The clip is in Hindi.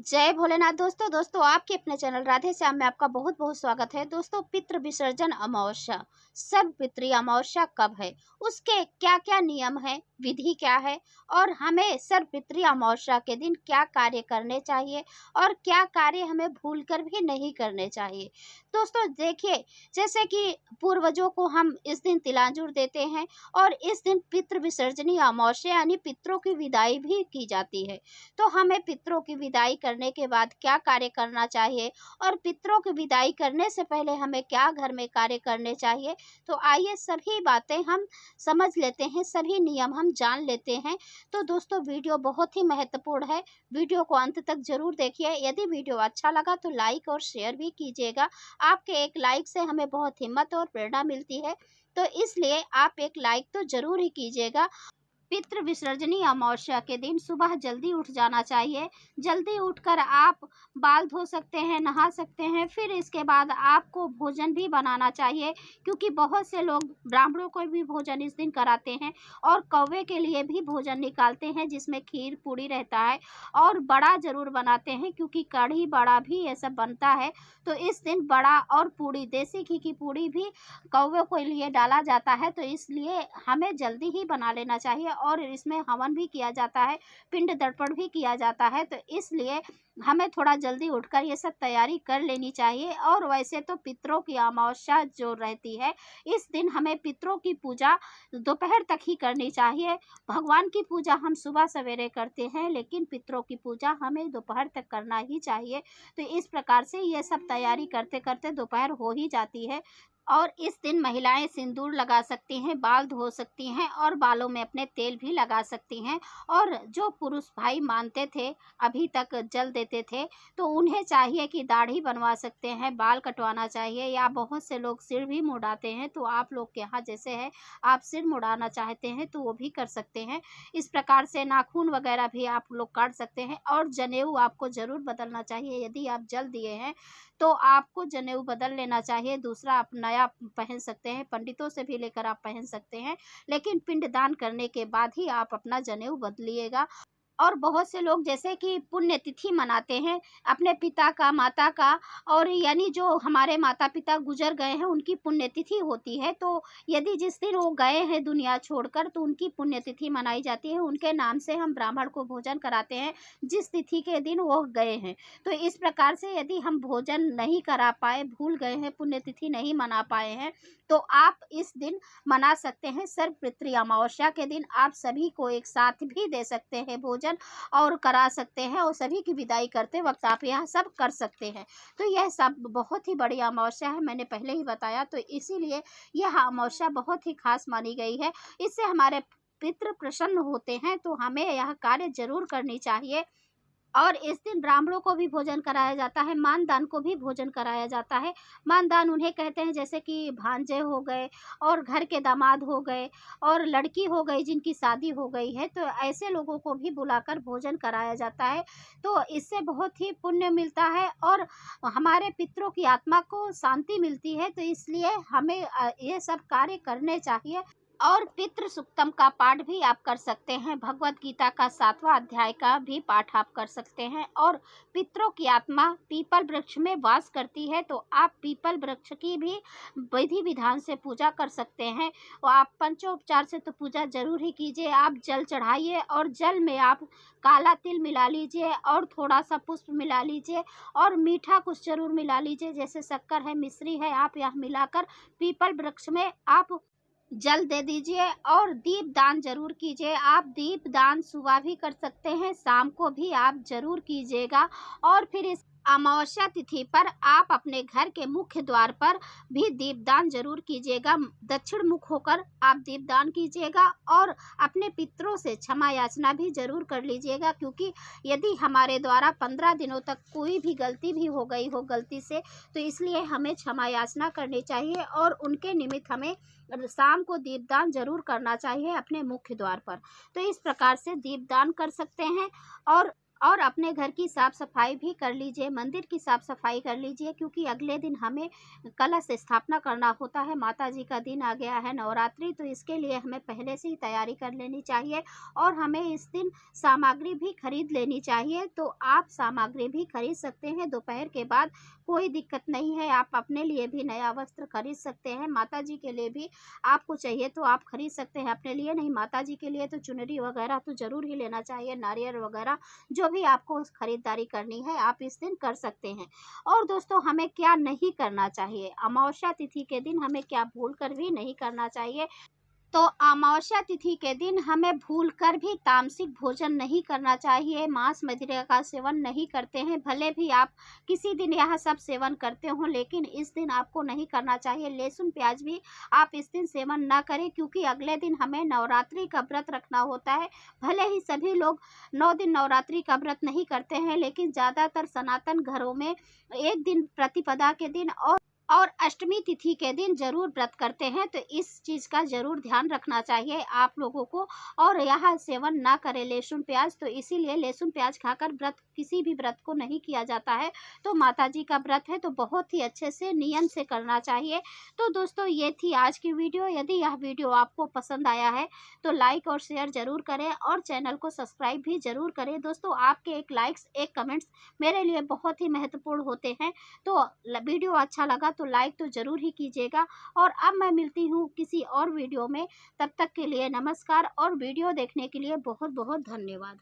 जय भोलेनाथ। दोस्तों आपके अपने चैनल राधे श्याम में आपका बहुत बहुत स्वागत है। दोस्तों, पितृ विसर्जन अमावस्या, सर्व पितृ अमावस्या कब है, उसके क्या क्या नियम है, विधि क्या है और हमें सर्व पितृ अमावस्या के दिन क्या कार्य करने चाहिए और क्या कार्य हमें भूलकर भी नहीं करने चाहिए। दोस्तों देखिए, जैसे कि पूर्वजों को हम इस दिन तिलांजूर देते हैं और इस दिन पितृ विसर्जनी अमावस्या यानी पितरों की विदाई भी की जाती है। तो हमें पितरों की विदाई करने के बाद क्या कार्य करना चाहिए और पितरों की विदाई करने से पहले हमें क्या घर में कार्य करने चाहिए, तो आइए सभी बातें हम समझ लेते हैं, सभी नियम हम जान लेते हैं। तो दोस्तों वीडियो बहुत ही महत्वपूर्ण है, वीडियो को अंत तक जरूर देखिए। यदि वीडियो अच्छा लगा तो लाइक और शेयर भी कीजिएगा। आपके एक लाइक से हमें बहुत हिम्मत और प्रेरणा मिलती है, तो इसलिए आप एक लाइक तो जरूर ही कीजिएगा। पितृ विसर्जनी अमावस्या के दिन सुबह जल्दी उठ जाना चाहिए। जल्दी उठकर आप बाल धो सकते हैं, नहा सकते हैं, फिर इसके बाद आपको भोजन भी बनाना चाहिए, क्योंकि बहुत से लोग ब्राह्मणों को भी भोजन इस दिन कराते हैं और कौवे के लिए भी भोजन निकालते हैं जिसमें खीर पूड़ी रहता है और बड़ा जरूर बनाते हैं, क्योंकि कढ़ी बड़ा भी ये सब बनता है। तो इस दिन बड़ा और पूड़ी, देसी घी की पूड़ी भी कौवे के लिए डाला जाता है, तो इसलिए हमें जल्दी ही बना लेना चाहिए। और इसमें हवन भी किया जाता है, पिंड तर्पण भी किया जाता है, तो इसलिए हमें थोड़ा जल्दी उठकर ये सब तैयारी कर लेनी चाहिए। और वैसे तो पितरों की अमावस्या जो रहती है, इस दिन हमें पितरों की पूजा दोपहर तक ही करनी चाहिए। भगवान की पूजा हम सुबह सवेरे करते हैं, लेकिन पितरों की पूजा हमें दोपहर तक करना ही चाहिए। तो इस प्रकार से ये सब तैयारी करते करते दोपहर हो ही जाती है। और इस दिन महिलाएं सिंदूर लगा सकती हैं, बाल धो सकती हैं और बालों में अपने तेल भी लगा सकती हैं। और जो पुरुष भाई मानते थे, अभी तक जल देते थे, तो उन्हें चाहिए कि दाढ़ी बनवा सकते हैं, बाल कटवाना चाहिए, या बहुत से लोग सिर भी मुड़ाते हैं। तो आप लोग के यहाँ जैसे है, आप सिर मुड़ाना चाहते हैं तो वो भी कर सकते हैं। इस प्रकार से नाखून वगैरह भी आप लोग काट सकते हैं। और जनेऊ आपको ज़रूर बदलना चाहिए। यदि आप जल दिए हैं तो आपको जनेऊ बदल लेना चाहिए, दूसरा आप नया पहन सकते हैं, पंडितों से भी लेकर आप पहन सकते हैं, लेकिन पिंडदान करने के बाद ही आप अपना जनेऊ बदलिएगा। और बहुत से लोग जैसे कि पुण्यतिथि मनाते हैं अपने पिता का, माता का, और यानी जो हमारे माता पिता गुजर गए हैं उनकी पुण्यतिथि होती है। तो यदि जिस दिन वो गए हैं दुनिया छोड़कर, तो उनकी पुण्यतिथि मनाई जाती है, उनके नाम से हम ब्राह्मण को भोजन कराते हैं जिस तिथि के दिन वो गए हैं। तो इस प्रकार से यदि हम भोजन नहीं करा पाए, भूल गए हैं, पुण्यतिथि नहीं मना पाए हैं, तो आप इस दिन मना सकते हैं। सर्व पितृ अमावस्या के दिन आप सभी को एक साथ भी दे सकते हैं भोजन और करा सकते हैं, और सभी की विदाई करते वक्त आप यह सब कर सकते हैं। तो यह सब बहुत ही बड़ी अमावस्या है, मैंने पहले ही बताया, तो इसीलिए यह अमावस्या बहुत ही खास मानी गई है। इससे हमारे पितृ प्रसन्न होते हैं, तो हमें यह कार्य जरूर करनी चाहिए। और इस दिन ब्राह्मणों को भी भोजन कराया जाता है, मानदान को भी भोजन कराया जाता है। मानदान उन्हें कहते हैं जैसे कि भांजे हो गए और घर के दामाद हो गए और लड़की हो गई जिनकी शादी हो गई है, तो ऐसे लोगों को भी बुलाकर भोजन कराया जाता है। तो इससे बहुत ही पुण्य मिलता है और हमारे पितरों की आत्मा को शांति मिलती है। तो इसलिए हमें ये सब कार्य करने चाहिए। और पितृ सुक्तम का पाठ भी आप कर सकते हैं, भगवत गीता का 7वां अध्याय का भी पाठ आप कर सकते हैं। और पितरों की आत्मा पीपल वृक्ष में वास करती है, तो आप पीपल वृक्ष की भी विधि विधान से पूजा कर सकते हैं। और आप पंचोपचार से तो पूजा जरूर ही कीजिए। आप जल चढ़ाइए और जल में आप काला तिल मिला लीजिए और थोड़ा सा पुष्प मिला लीजिए और मीठा कुछ जरूर मिला लीजिए, जैसे शक्कर है, मिश्री है, आप यह मिलाकर पीपल वृक्ष में आप जल दे दीजिए। और दीप दान जरूर कीजिए। आप दीप दान सुबह भी कर सकते हैं, शाम को भी आप जरूर कीजिएगा। और फिर इस अमावस्या तिथि पर आप अपने घर के मुख्य द्वार पर भी दीपदान जरूर कीजिएगा। दक्षिण मुख होकर आप दीपदान कीजिएगा और अपने पितरों से क्षमा याचना भी जरूर कर लीजिएगा, क्योंकि यदि हमारे द्वारा 15 दिनों तक कोई भी गलती भी हो गई हो गलती से, तो इसलिए हमें क्षमा याचना करनी चाहिए और उनके निमित्त हमें शाम को दीपदान जरूर करना चाहिए अपने मुख्य द्वार पर। तो इस प्रकार से दीपदान कर सकते हैं। और और अपने घर की साफ सफाई भी कर लीजिए, मंदिर की साफ सफाई कर लीजिए, क्योंकि अगले दिन हमें कलश स्थापना करना होता है। माता जी का दिन आ गया है नवरात्रि, तो इसके लिए हमें पहले से ही तैयारी कर लेनी चाहिए और हमें इस दिन सामग्री भी खरीद लेनी चाहिए। तो आप सामग्री भी खरीद सकते हैं दोपहर के बाद, कोई दिक्कत नहीं है। आप अपने लिए भी नया वस्त्र खरीद सकते हैं, माता जी के लिए भी आपको चाहिए तो आप खरीद सकते हैं। अपने लिए नहीं, माता जी के लिए तो चुनरी वगैरह तो ज़रूर ही लेना चाहिए, नारियल वगैरह जो भी आपको खरीदारी करनी है आप इस दिन कर सकते हैं। और दोस्तों, हमें क्या नहीं करना चाहिए, अमावस्या तिथि के दिन हमें क्या भूल कर भी नहीं करना चाहिए। तो अमावस्या तिथि के दिन हमें भूलकर भी तामसिक भोजन नहीं करना चाहिए, मांस मदिरा का सेवन नहीं करते हैं। भले भी आप किसी दिन यह सब सेवन करते हो, लेकिन इस दिन आपको नहीं करना चाहिए। लहसुन प्याज भी आप इस दिन सेवन ना करें, क्योंकि अगले दिन हमें नवरात्रि का व्रत रखना होता है। भले ही सभी लोग 9 दिन नवरात्रि का व्रत नहीं करते हैं, लेकिन ज़्यादातर सनातन घरों में एक दिन प्रतिपदा के दिन और अष्टमी तिथि के दिन जरूर व्रत करते हैं। तो इस चीज़ का ज़रूर ध्यान रखना चाहिए आप लोगों को, और यह सेवन ना करें लहसुन प्याज। तो इसीलिए लहसुन प्याज खाकर व्रत, किसी भी व्रत को नहीं किया जाता है। तो माता जी का व्रत है तो बहुत ही अच्छे से नियम से करना चाहिए। तो दोस्तों, ये थी आज की वीडियो। यदि यह वीडियो आपको पसंद आया है तो लाइक और शेयर ज़रूर करें और चैनल को सब्सक्राइब भी ज़रूर करें। दोस्तों, आपके एक लाइक्स, एक कमेंट्स मेरे लिए बहुत ही महत्वपूर्ण होते हैं। तो वीडियो अच्छा लगा तो लाइक तो ज़रूर ही कीजिएगा। और अब मैं मिलती हूँ किसी और वीडियो में, तब तक के लिए नमस्कार और वीडियो देखने के लिए बहुत बहुत धन्यवाद।